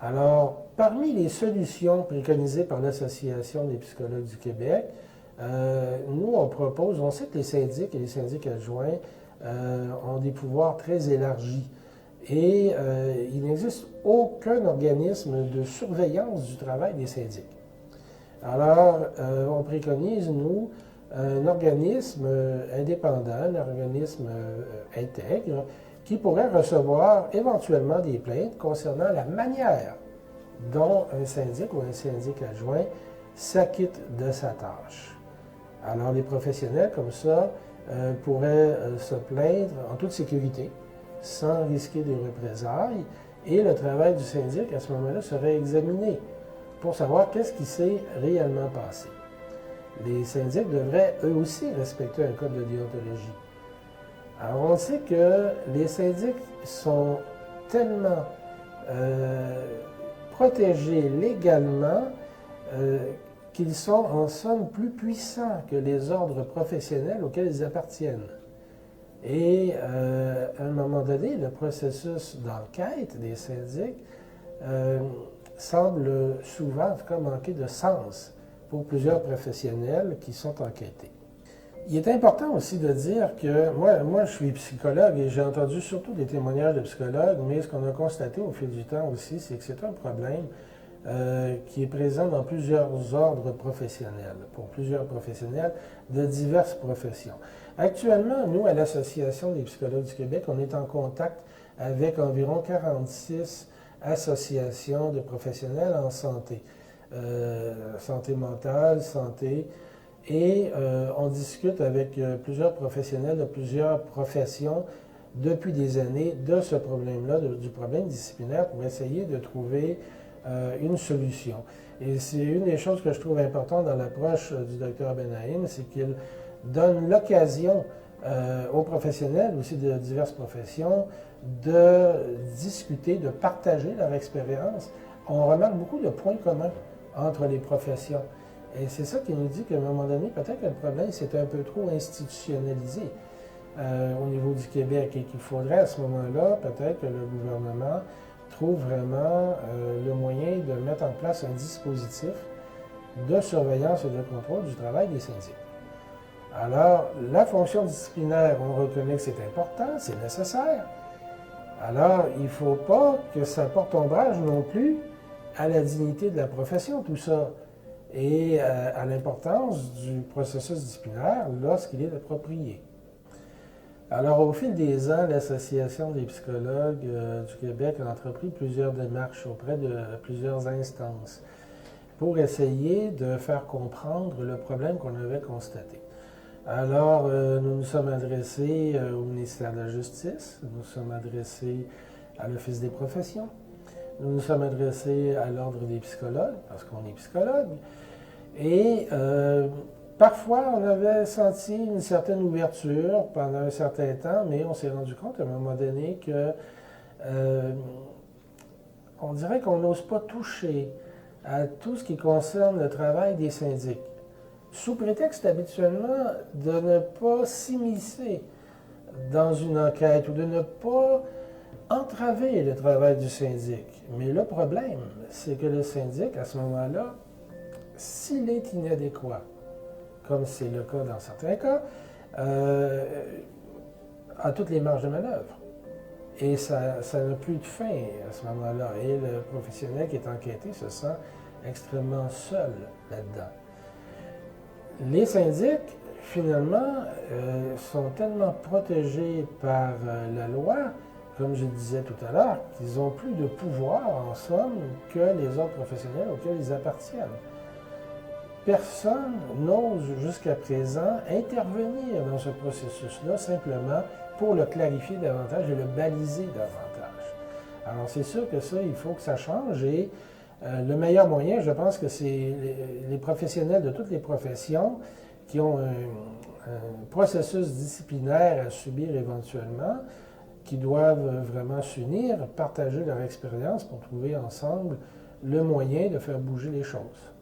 Alors, parmi les solutions préconisées par l'Association des psychologues du Québec, nous, on sait que les syndics et les syndics adjoints ont des pouvoirs très élargis. Et il n'existe aucun organisme de surveillance du travail des syndics. Alors, on préconise, nous, un organisme indépendant, un organisme intègre, qui pourrait recevoir éventuellement des plaintes concernant la manière dont un syndic ou un syndic adjoint s'acquitte de sa tâche. Alors, les professionnels, comme ça, pourraient se plaindre en toute sécurité, sans risquer des représailles, et le travail du syndic, à ce moment-là, serait examiné pour savoir qu'est-ce qui s'est réellement passé. Les syndics devraient, eux aussi, respecter un code de déontologie. Alors, on sait que les syndics sont tellement protégés légalement qu'ils sont en somme plus puissants que les ordres professionnels auxquels ils appartiennent. Et à un moment donné, le processus d'enquête des syndics semble souvent, en tout cas, manquer de sens pour plusieurs professionnels qui sont enquêtés. Il est important aussi de dire que moi je suis psychologue et j'ai entendu surtout des témoignages de psychologues, mais ce qu'on a constaté au fil du temps aussi, c'est que c'est un problème qui est présent dans plusieurs ordres professionnels, pour plusieurs professionnels de diverses professions. Actuellement, nous, à l'Association des psychologues du Québec, on est en contact avec environ 46 associations de professionnels en santé, santé mentale, santé, et on discute avec plusieurs professionnels de plusieurs professions depuis des années de ce problème-là, du problème disciplinaire, pour essayer de trouver une solution. Et c'est une des choses que je trouve importante dans l'approche du Dr Benaïm, c'est qu'il donne l'occasion aux professionnels aussi de diverses professions de discuter, de partager leur expérience. On remarque beaucoup de points communs entre les professions. Et c'est ça qui nous dit qu'à un moment donné, peut-être que le problème s'est un peu trop institutionnalisé au niveau du Québec et qu'il faudrait à ce moment-là, peut-être que le gouvernement trouve vraiment le moyen de mettre en place un dispositif de surveillance et de contrôle du travail des syndics. Alors, la fonction disciplinaire, on reconnaît que c'est important, c'est nécessaire. Alors, il ne faut pas que ça porte ombrage non plus à la dignité de la profession, tout ça, et à l'importance du processus disciplinaire lorsqu'il est approprié. Alors, au fil des ans, l'Association des psychologues du Québec a entrepris plusieurs démarches auprès de plusieurs instances pour essayer de faire comprendre le problème qu'on avait constaté. Alors, nous nous sommes adressés au ministère de la Justice, nous nous sommes adressés à l'Office des professions, nous nous sommes adressés à l'Ordre des psychologues, parce qu'on est psychologue, et parfois on avait senti une certaine ouverture pendant un certain temps, mais on s'est rendu compte à un moment donné que on dirait qu'on n'ose pas toucher à tout ce qui concerne le travail des syndics, sous prétexte habituellement de ne pas s'immiscer dans une enquête ou de ne pas entraver le travail du syndic. Mais le problème, c'est que le syndic, à ce moment-là, s'il est inadéquat, comme c'est le cas dans certains cas, a toutes les marges de manœuvre. Et ça n'a plus de fin à ce moment-là. Et le professionnel qui est enquêté se sent extrêmement seul là-dedans. Les syndics, finalement, sont tellement protégés par la loi, comme je disais tout à l'heure, qu'ils n'ont plus de pouvoir, en somme, que les autres professionnels auxquels ils appartiennent. Personne n'ose jusqu'à présent intervenir dans ce processus-là simplement pour le clarifier davantage et le baliser davantage. Alors c'est sûr que ça, il faut que ça change et le meilleur moyen, je pense que c'est les professionnels de toutes les professions qui ont un processus disciplinaire à subir éventuellement, qui doivent vraiment s'unir, partager leur expérience pour trouver ensemble le moyen de faire bouger les choses.